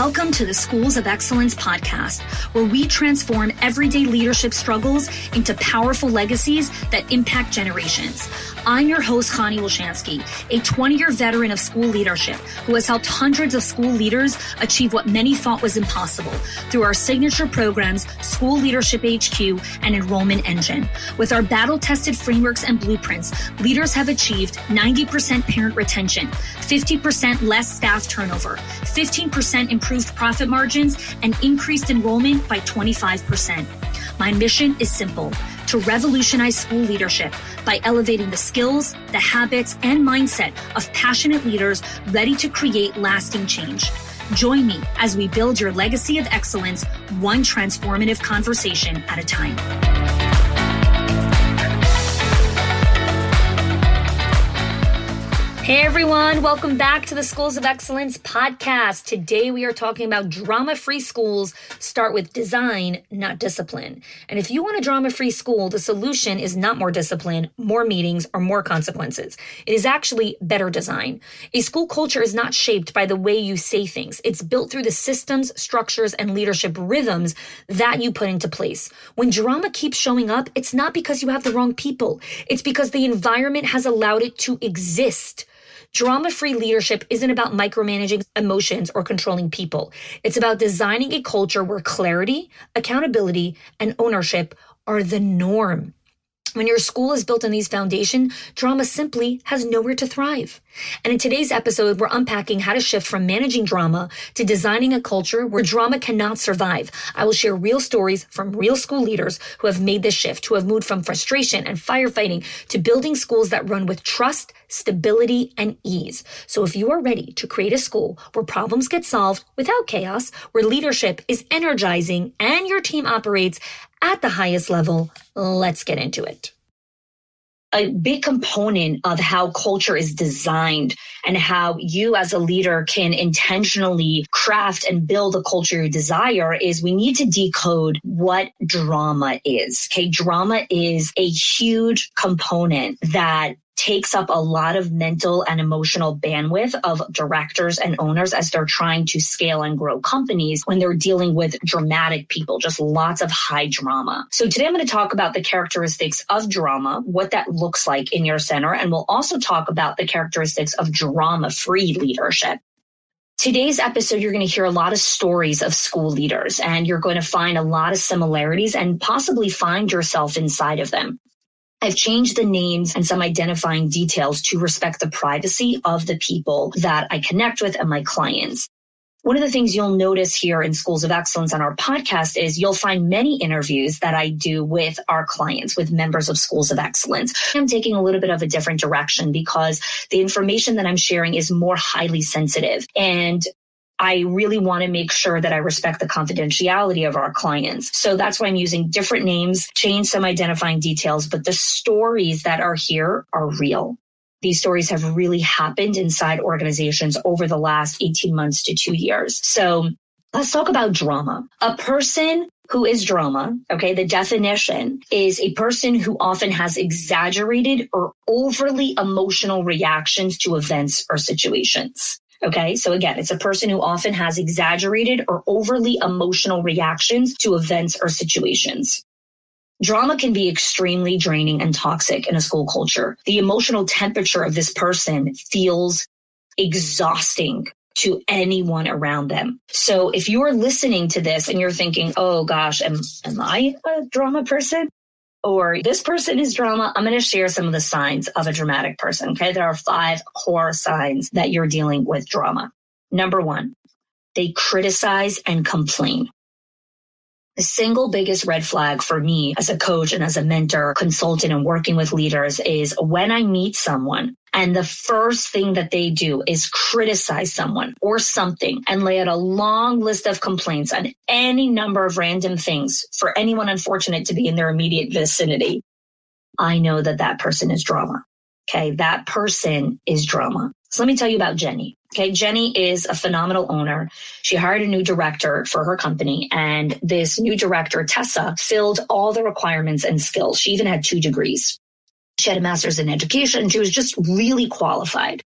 Welcome to the Schools of Excellence podcast, where we transform everyday leadership struggles into powerful legacies that impact generations. I'm your host, Chanie, a 20-year veteran of school leadership who has helped hundreds of school leaders achieve what many thought was impossible through our signature programs, School Leadership HQ, and Enrollment Engine. With our battle-tested frameworks and blueprints, leaders have achieved 90% parent retention, 50% less staff turnover, 15% improved profit margins, and increased enrollment by 25%. My mission is simple: to revolutionize school leadership by elevating the skills, the habits, and mindset of passionate leaders ready to create lasting change. Join me as we build your legacy of excellence, one transformative conversation at a time. Hey everyone, welcome back to the Schools of Excellence podcast. Today we are talking about drama-free schools start with design, not discipline. And if you want a drama-free school, the solution is not more discipline, more meetings, or more consequences. It is actually better design. A school culture is not shaped by the way you say things. It's built through the systems, structures, and leadership rhythms that you put into place. When drama keeps showing up, it's not because you have the wrong people. It's because the environment has allowed it to exist. Drama-free leadership isn't about micromanaging emotions or controlling people. It's about designing a culture where clarity, accountability, and ownership are the norm. When your school is built on these foundations, drama simply has nowhere to thrive. And in today's episode, we're unpacking how to shift from managing drama to designing a culture where drama cannot survive. I will share real stories from real school leaders who have made this shift, who have moved from frustration and firefighting to building schools that run with trust, stability, and ease. So if you are ready to create a school where problems get solved without chaos, where leadership is energizing and your team operates at the highest level, let's get into it. A big component of how culture is designed and how you as a leader can intentionally craft and build a culture you desire is we need to decode what drama is. Okay, drama is a huge component that takes up a lot of mental and emotional bandwidth of directors and owners as they're trying to scale and grow companies when they're dealing with dramatic people, just lots of high drama. So today I'm going to talk about the characteristics of drama, what that looks like in your center, and we'll also talk about the characteristics of drama-free leadership. Today's episode, you're going to hear a lot of stories of school leaders, and you're going to find a lot of similarities and possibly find yourself inside of them. I've changed the names and some identifying details to respect the privacy of the people that I connect with and my clients. One of the things you'll notice here in Schools of Excellence on our podcast is you'll find many interviews that I do with our clients, with members of Schools of Excellence. I'm taking a little bit of a different direction because the information that I'm sharing is more highly sensitive, and I really want to make sure that I respect the confidentiality of our clients. So that's why I'm using different names, change some identifying details, but the stories that are here are real. These stories have really happened inside organizations over the last 18 months to 2 years. So let's talk about drama. A person who is drama, okay, the definition is a person who often has exaggerated or overly emotional reactions to events or situations. Okay, so again, it's a person who often has exaggerated or overly emotional reactions to events or situations. Drama can be extremely draining and toxic in a school culture. The emotional temperature of this person feels exhausting to anyone around them. So if you're listening to this and you're thinking, oh gosh, am I a drama person? Or this person is drama, I'm going to share some of the signs of a dramatic person. Okay, there are 5 core signs that you're dealing with drama. Number 1, they criticize and complain. The single biggest red flag for me as a coach and as a mentor, consultant, and working with leaders is when I meet someone and the first thing that they do is criticize someone or something and lay out a long list of complaints on any number of random things for anyone unfortunate to be in their immediate vicinity. I know that that person is drama. Okay, that person is drama. So let me tell you about Jenny. Okay, Jenny is a phenomenal owner. She hired a new director for her company, and this new director, Tessa, filled all the requirements and skills. She even had 2 degrees. She had a master's in education. She was just really qualified.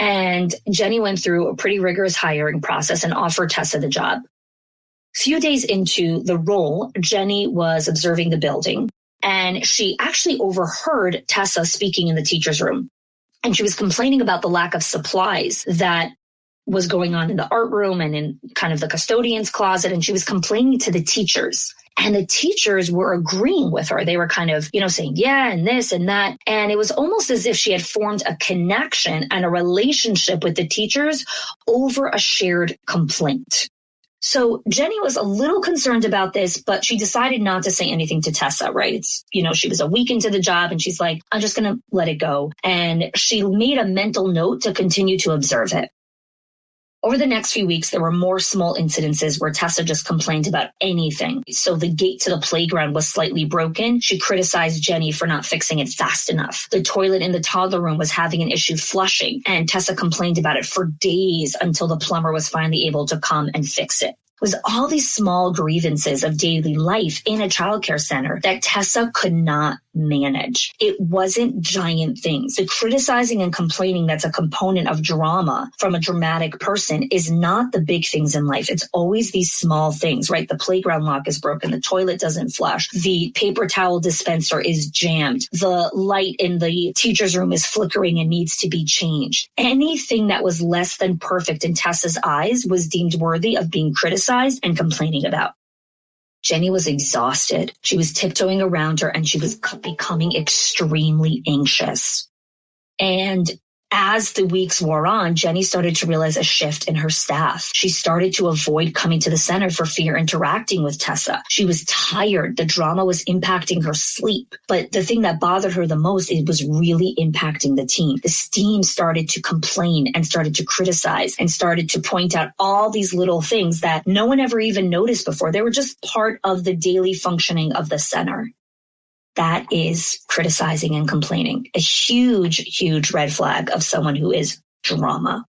And Jenny went through a pretty rigorous hiring process and offered Tessa the job. A few days into the role, Jenny was observing the building, and she actually overheard Tessa speaking in the teacher's room. And she was complaining about the lack of supplies that was going on in the art room and in kind of the custodian's closet. And she was complaining to the teachers. And the teachers were agreeing with her. They were kind of, saying, yeah, and this and that. And it was almost as if she had formed a connection and a relationship with the teachers over a shared complaint. So Jenny was a little concerned about this, but she decided not to say anything to Tessa, right? It's, she was a week into the job and she's like, I'm just going to let it go. And she made a mental note to continue to observe it. Over the next few weeks, there were more small incidences where Tessa just complained about anything. So the gate to the playground was slightly broken. She criticized Jenny for not fixing it fast enough. The toilet in the toddler room was having an issue flushing, and Tessa complained about it for days until the plumber was finally able to come and fix it. It was all these small grievances of daily life in a childcare center that Tessa could not manage. It wasn't giant things. The criticizing and complaining that's a component of drama from a dramatic person is not the big things in life. It's always these small things, right? The playground lock is broken. The toilet doesn't flush. The paper towel dispenser is jammed. The light in the teacher's room is flickering and needs to be changed. Anything that was less than perfect in Tessa's eyes was deemed worthy of being criticized and complaining about. Jenny was exhausted. She was tiptoeing around her and she was becoming extremely anxious. And as the weeks wore on, Jenny started to realize a shift in her staff. She started to avoid coming to the center for fear interacting with Tessa. She was tired. The drama was impacting her sleep. But the thing that bothered her the most, it was really impacting the team. The team started to complain and started to criticize and started to point out all these little things that no one ever even noticed before. They were just part of the daily functioning of the center. That is criticizing and complaining. A huge, huge red flag of someone who is drama.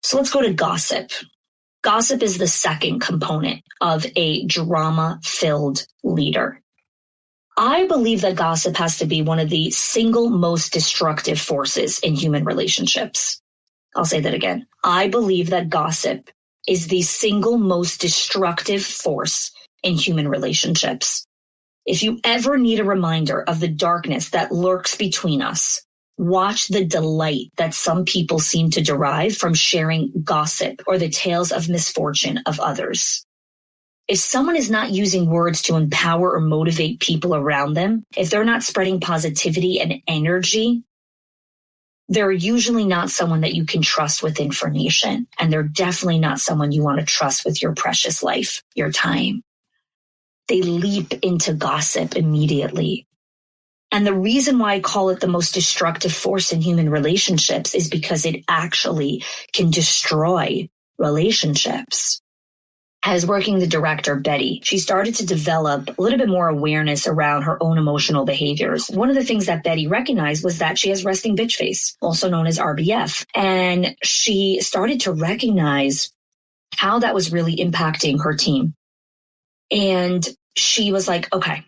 So let's go to gossip. Gossip is the second component of a drama-filled leader. I believe that gossip has to be one of the single most destructive forces in human relationships. I'll say that again. I believe that gossip is the single most destructive force in human relationships. If you ever need a reminder of the darkness that lurks between us, watch the delight that some people seem to derive from sharing gossip or the tales of misfortune of others. If someone is not using words to empower or motivate people around them, if they're not spreading positivity and energy, they're usually not someone that you can trust with information. And they're definitely not someone you want to trust with your precious life, your time. They leap into gossip immediately. And the reason why I call it the most destructive force in human relationships is because it actually can destroy relationships. As working the director, Betty, she started to develop a little bit more awareness around her own emotional behaviors. One of the things that Betty recognized was that she has resting bitch face, also known as RBF. And she started to recognize how that was really impacting her team. And she was like, okay,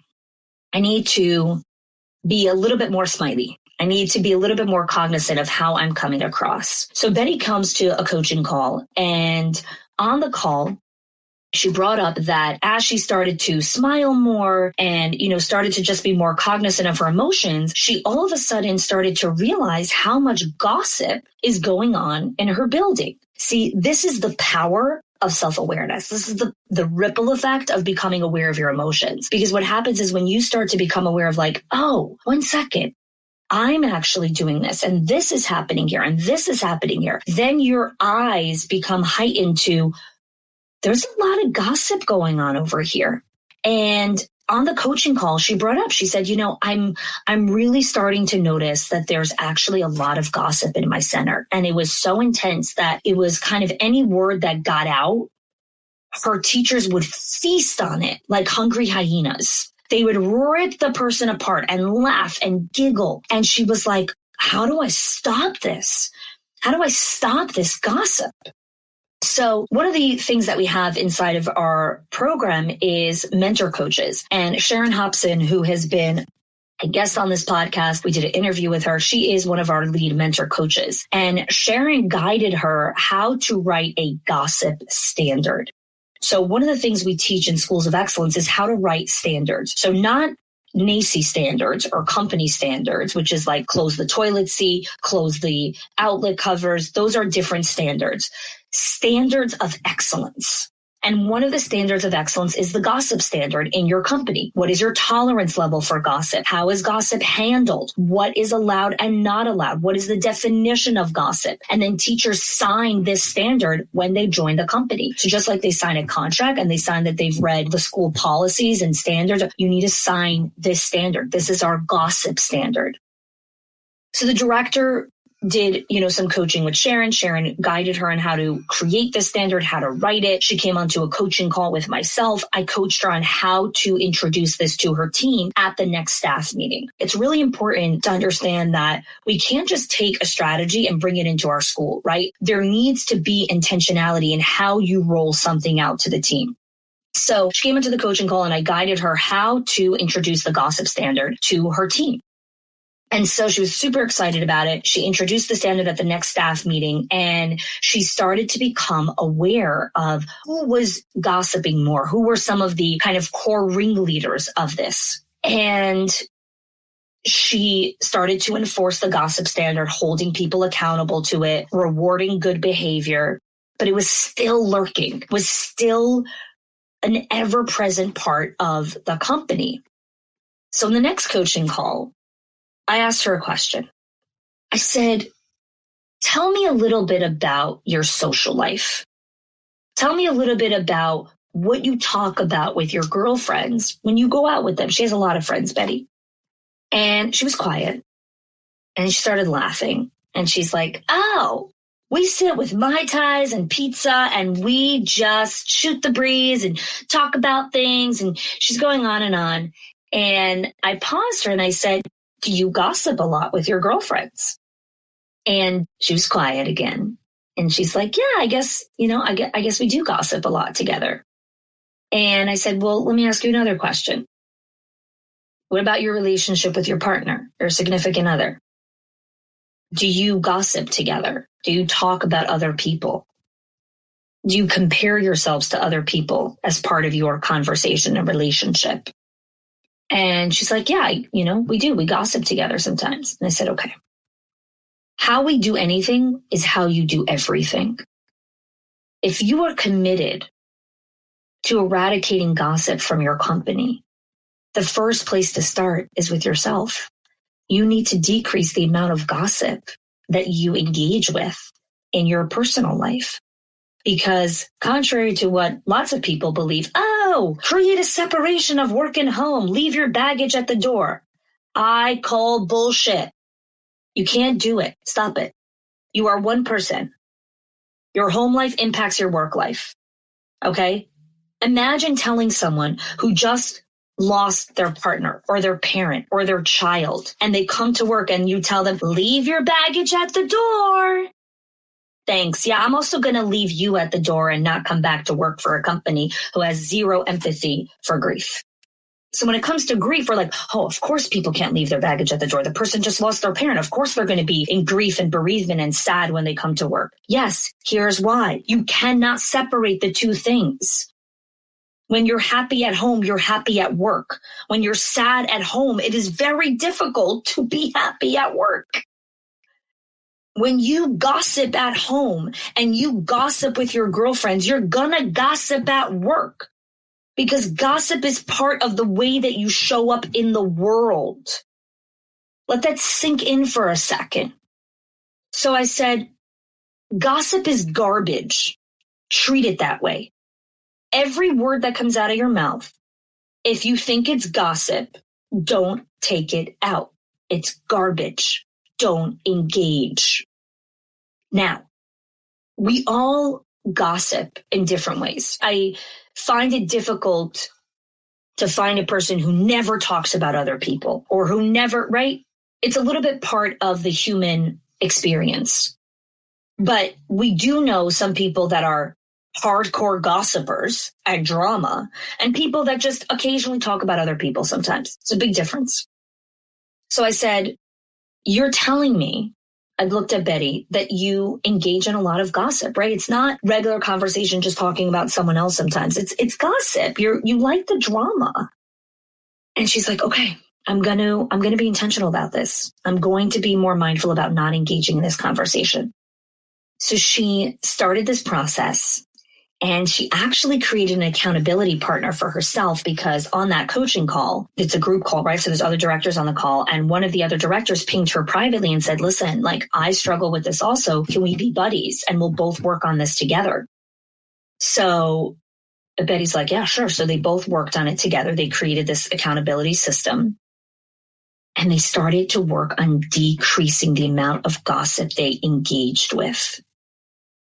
I need to be a little bit more smiley. I need to be a little bit more cognizant of how I'm coming across. So Betty comes to a coaching call, and on the call, she brought up that as she started to smile more and, started to just be more cognizant of her emotions, she all of a sudden started to realize how much gossip is going on in her building. See, this is the power of self-awareness. This is the ripple effect of becoming aware of your emotions. Because what happens is when you start to become aware of like, oh, 1 second, I'm actually doing this and this is happening here and this is happening here, then your eyes become heightened to, there's a lot of gossip going on over here. And on the coaching call, she brought up, she said, I'm really starting to notice that there's actually a lot of gossip in my center. And it was so intense that it was kind of any word that got out, her teachers would feast on it like hungry hyenas. They would rip the person apart and laugh and giggle. And she was like, how do I stop this? How do I stop this gossip? So one of the things that we have inside of our program is mentor coaches. And Sharon Hobson, who has been a guest on this podcast. We did an interview with her. She is one of our lead mentor coaches. And Sharon guided her how to write a gossip standard. So one of the things we teach in schools of excellence is how to write standards. So not NACI standards or company standards, which is like close the toilet seat, close the outlet covers. Those are different standards. Standards of excellence. And one of the standards of excellence is the gossip standard in your company. What is your tolerance level for gossip? How is gossip handled? What is allowed and not allowed? What is the definition of gossip? And then teachers sign this standard when they join the company. So just like they sign a contract and they sign that they've read the school policies and standards, you need to sign this standard. This is our gossip standard. So the director did, some coaching with Sharon. Sharon guided her on how to create this standard, how to write it. She came onto a coaching call with myself. I coached her on how to introduce this to her team at the next staff meeting. It's really important to understand that we can't just take a strategy and bring it into our school, right? There needs to be intentionality in how you roll something out to the team. So she came into the coaching call and I guided her how to introduce the gossip standard to her team. And so she was super excited about it. She introduced the standard at the next staff meeting and she started to become aware of who was gossiping more, who were some of the kind of core ringleaders of this. And she started to enforce the gossip standard, holding people accountable to it, rewarding good behavior, but it was still lurking, was still an ever-present part of the company. So in the next coaching call, I asked her a question. I said, tell me a little bit about your social life. Tell me a little bit about what you talk about with your girlfriends when you go out with them. She has a lot of friends, Betty. And she was quiet and she started laughing. And she's like, oh, we sit with Mai Tais and pizza and we just shoot the breeze and talk about things. And she's going on and on. And I paused her and I said, do you gossip a lot with your girlfriends? And she was quiet again. And she's like, yeah, I guess we do gossip a lot together. And I said, well, let me ask you another question. What about your relationship with your partner, your significant other? Do you gossip together? Do you talk about other people? Do you compare yourselves to other people as part of your conversation and relationship? And she's like, yeah, we do. We gossip together sometimes. And I said, okay. How we do anything is how you do everything. If you are committed to eradicating gossip from your company, the first place to start is with yourself. You need to decrease the amount of gossip that you engage with in your personal life. Because contrary to what lots of people believe, create a separation of work and home, leave your baggage at the door. I call bullshit. You can't do it. Stop it. You are one person. Your home life impacts your work life. Okay? Imagine telling someone who just lost their partner or their parent or their child, and they come to work and you tell them, leave your baggage at the door. Thanks. Yeah, I'm also going to leave you at the door and not come back to work for a company who has zero empathy for grief. So when it comes to grief, we're like, oh, of course people can't leave their baggage at the door. The person just lost their parent. Of course they're going to be in grief and bereavement and sad when they come to work. Yes, here's why. You cannot separate the two things. When you're happy at home, you're happy at work. When you're sad at home, it is very difficult to be happy at work. When you gossip at home and you gossip with your girlfriends, you're gonna gossip at work because gossip is part of the way that you show up in the world. Let that sink in for a second. So I said, gossip is garbage. Treat it that way. Every word that comes out of your mouth, if you think it's gossip, don't take it out. It's garbage. Don't engage. Now, we all gossip in different ways. I find it difficult to find a person who never talks about other people or who never, right? It's a little bit part of the human experience. But we do know some people that are hardcore gossipers at drama and people that just occasionally talk about other people sometimes. It's a big difference. So I said, you're telling me, I looked at Betty, that you engage in a lot of gossip, right? It's not regular conversation just talking about someone else sometimes. It's gossip. You like the drama. And she's like, okay, I'm going to be intentional about this. I'm going to be more mindful about not engaging in this conversation. So she started this process, and she actually created an accountability partner for herself, because on that coaching call, it's a group call, right? So there's other directors on the call. And one of the other directors pinged her privately and said, listen, like, I struggle with this also. Can we be buddies? And we'll both work on this together. So Betty's like, yeah, sure. So they both worked on it together. They created this accountability system, and they started to work on decreasing the amount of gossip they engaged with.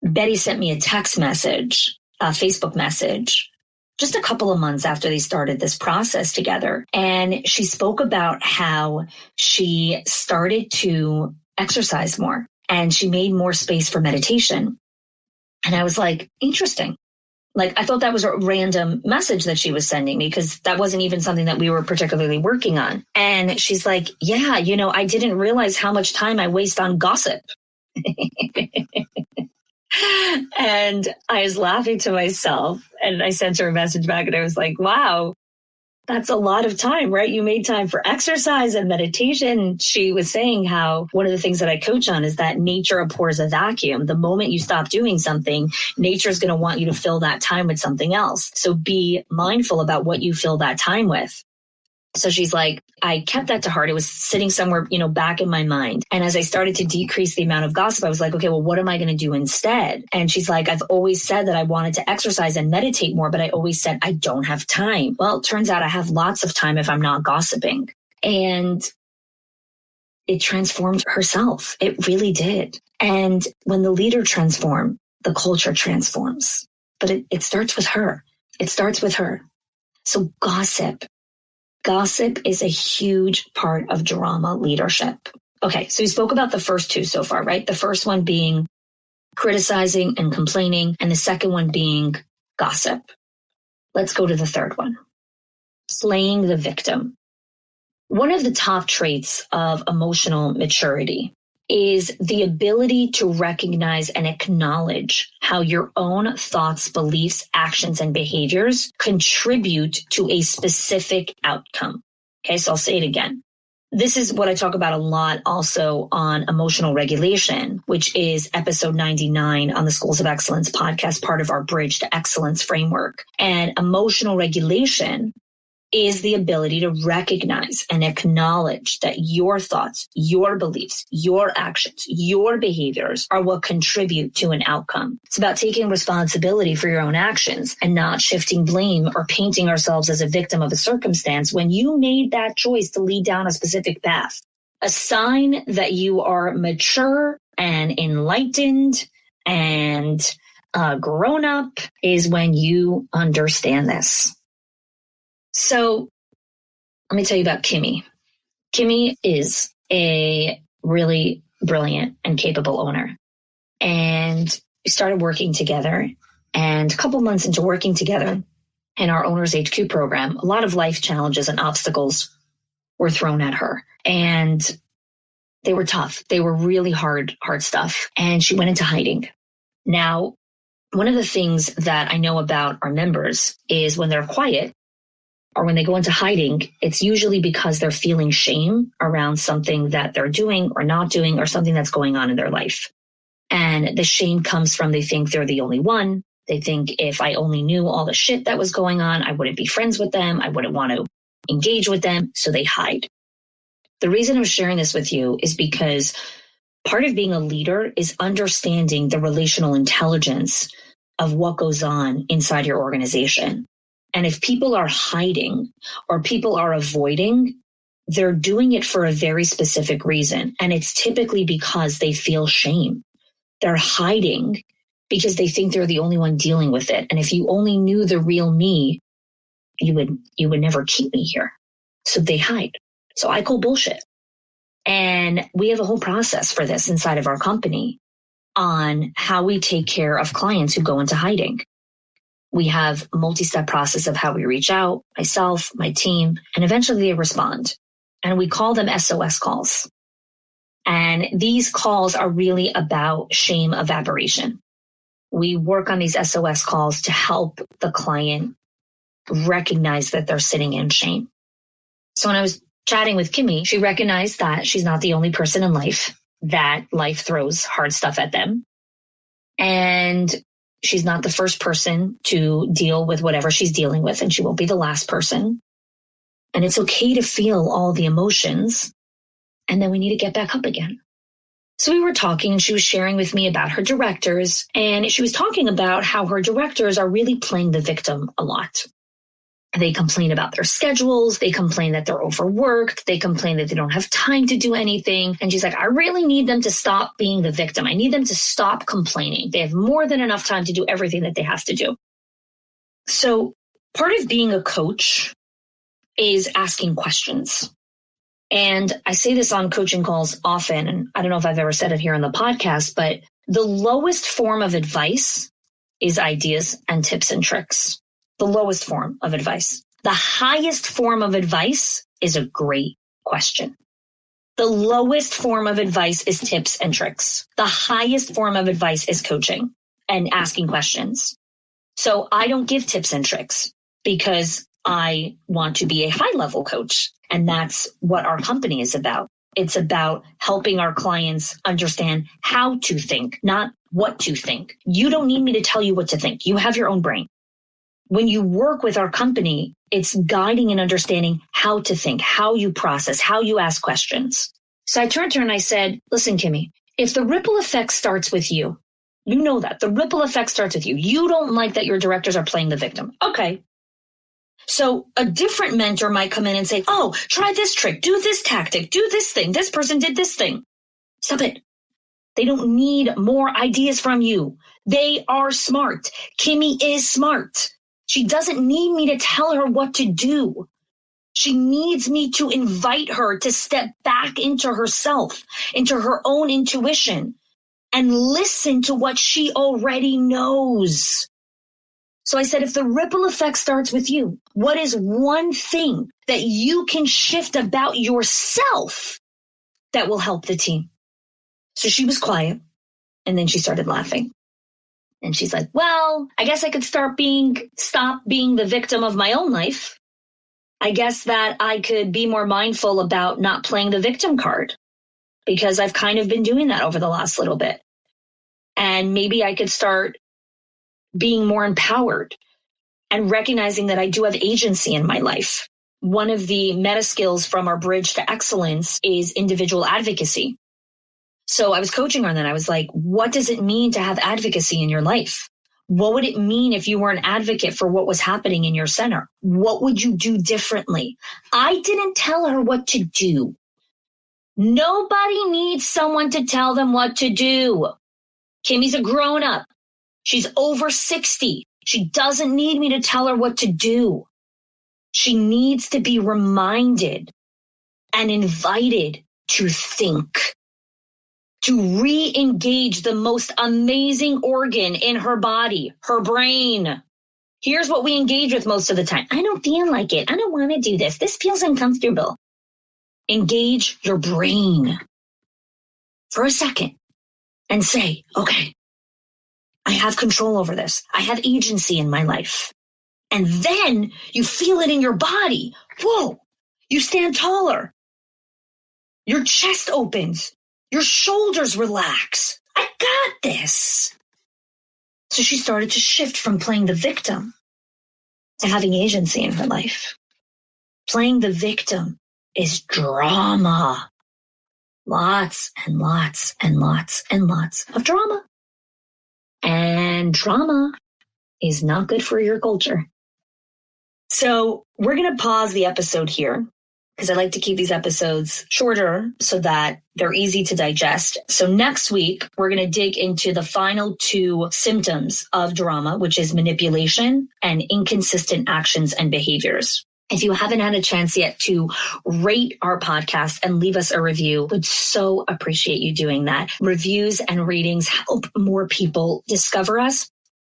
Betty sent me a text message, a Facebook message, just a couple of months after they started this process together. And she spoke about how she started to exercise more, and she made more space for meditation. And I was like, interesting. Like, I thought that was a random message that she was sending me, because that wasn't even something that we were particularly working on. And she's like, yeah, I didn't realize how much time I waste on gossip. And I was laughing to myself, and I sent her a message back, and I was like, wow, that's a lot of time, right? You made time for exercise and meditation. She was saying how one of the things that I coach on is that nature abhors a vacuum. The moment you stop doing something, nature is going to want you to fill that time with something else. So be mindful about what you fill that time with. So she's like, I kept that to heart. It was sitting somewhere, back in my mind. And as I started to decrease the amount of gossip, I was like, okay, well, what am I going to do instead? And she's like, I've always said that I wanted to exercise and meditate more, but I always said I don't have time. Well, it turns out I have lots of time if I'm not gossiping. And it transformed herself. It really did. And when the leader transforms, the culture transforms. But it starts with her. It starts with her. So gossip is a huge part of drama leadership. Okay, so we spoke about the first two so far, right? The first one being criticizing and complaining, and the second one being gossip. Let's go to the third one, playing the victim. One of the top traits of emotional maturity is the ability to recognize and acknowledge how your own thoughts, beliefs, actions, and behaviors contribute to a specific outcome. Okay, so I'll say it again. This is what I talk about a lot also on emotional regulation, which is episode 99 on the Schools of Excellence podcast, part of our Bridge to Excellence framework. And emotional regulation is the ability to recognize and acknowledge that your thoughts, your beliefs, your actions, your behaviors are what contribute to an outcome. It's about taking responsibility for your own actions and not shifting blame or painting ourselves as a victim of a circumstance when you made that choice to lead down a specific path. A sign that you are mature and enlightened and grown up is when you understand this. So let me tell you about Kimmy. Kimmy is a really brilliant and capable owner. And we started working together. And a couple months into working together in our Owners HQ program, a lot of life challenges and obstacles were thrown at her. And they were tough. They were really hard stuff. And she went into hiding. Now, one of the things that I know about our members is when they're quiet, or when they go into hiding, it's usually because they're feeling shame around something that they're doing or not doing, or something that's going on in their life. And the shame comes from they think they're the only one. They think if I only knew all the shit that was going on, I wouldn't be friends with them. I wouldn't want to engage with them. So they hide. The reason I'm sharing this with you is because part of being a leader is understanding the relational intelligence of what goes on inside your organization. And if people are hiding or people are avoiding, they're doing it for a very specific reason. And it's typically because they feel shame. They're hiding because they think they're the only one dealing with it. And if you only knew the real me, you would never keep me here. So they hide. So I call bullshit. And we have a whole process for this inside of our company on how we take care of clients who go into hiding. We have a multi-step process of how we reach out, myself, my team, and eventually they respond. and we call them SOS calls. And these calls are really about shame evaporation. We work on these SOS calls to help the client recognize that they're sitting in shame. So when I was chatting with Kimmy, she recognized that she's not the only person in life that life throws hard stuff at them. And she's not the first person to deal with whatever she's dealing with, and she won't be the last person. And it's okay to feel all the emotions, and then we need to get back up again. So we were talking, and she was sharing with me about her directors, and she was talking about how her directors are really playing the victim a lot. They complain about their schedules. They complain that they're overworked. They complain that they don't have time to do anything. And she's like, I really need them to stop being the victim. I need them to stop complaining. They have more than enough time to do everything that they have to do. So part of being a coach is asking questions. And I say this on coaching calls often, and I don't know if I've ever said it here on the podcast, but the lowest form of advice is ideas and tips and tricks. The lowest form of advice. The highest form of advice is a great question. The lowest form of advice is tips and tricks. The highest form of advice is coaching and asking questions. So I don't give tips and tricks because I want to be a high-level coach. And that's what our company is about. It's about helping our clients understand how to think, not what to think. You don't need me to tell you what to think. You have your own brain. When you work with our company, it's guiding and understanding how to think, how you process, how you ask questions. So I turned to her and I said, listen, Kimmy, if the ripple effect starts with you, you know that. The ripple effect starts with you. You don't like that your directors are playing the victim. Okay. So a different mentor might come in and say, oh, try this trick, do this tactic, do this thing. This person did this thing. Stop it. They don't need more ideas from you. They are smart. Kimmy is smart. She doesn't need me to tell her what to do. She needs me to invite her to step back into herself, into her own intuition, and listen to what she already knows. So I said, if the ripple effect starts with you, what is one thing that you can shift about yourself that will help the team? So she was quiet, and then she started laughing. And she's like, well, I guess I could stop being the victim of my own life. I guess that I could be more mindful about not playing the victim card because I've kind of been doing that over the last little bit. And maybe I could start being more empowered and recognizing that I do have agency in my life. One of the meta skills from our Bridge to Excellence is individual advocacy. So I was coaching her and then I was like, what does it mean to have advocacy in your life? What would it mean if you were an advocate for what was happening in your center? What would you do differently? I didn't tell her what to do. Nobody needs someone to tell them what to do. Kimmy's a grown-up. She's over 60. She doesn't need me to tell her what to do. She needs to be reminded and invited to think, to re-engage the most amazing organ in her body, her brain. Here's what we engage with most of the time. I don't feel like it. I don't want to do this. This feels uncomfortable. Engage your brain for a second and say, okay, I have control over this. I have agency in my life. And then you feel it in your body. Whoa, you stand taller. Your chest opens. Your shoulders relax. I got this. So she started to shift from playing the victim to having agency in her life. Playing the victim is drama. Lots and lots and lots and lots of drama. And drama is not good for your culture. So we're going to pause the episode here because I like to keep these episodes shorter so that they're easy to digest. So next week, we're going to dig into the final two symptoms of drama, which is manipulation and inconsistent actions and behaviors. If you haven't had a chance yet to rate our podcast and leave us a review, would so appreciate you doing that. Reviews and ratings help more people discover us.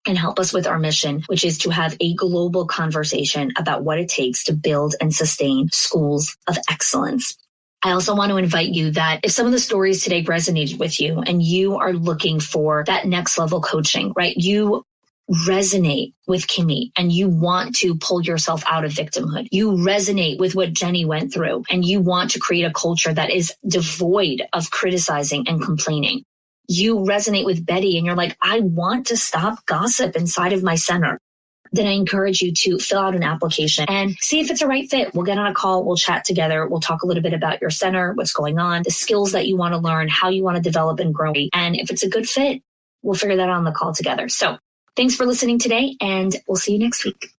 and help us with our mission, which is to have a global conversation about what it takes to build and sustain schools of excellence. I also want to invite you that if some of the stories today resonated with you and you are looking for that next level coaching, right? You resonate with Kimmy and you want to pull yourself out of victimhood. You resonate with what Jenny went through and you want to create a culture that is devoid of criticizing and complaining. You resonate with Betty and you're like, I want to stop gossip inside of my center. Then I encourage you to fill out an application and see if it's a right fit. We'll get on a call. We'll chat together. We'll talk a little bit about your center, what's going on, the skills that you want to learn, how you want to develop and grow. And if it's a good fit, we'll figure that out on the call together. So thanks for listening today, and we'll see you next week.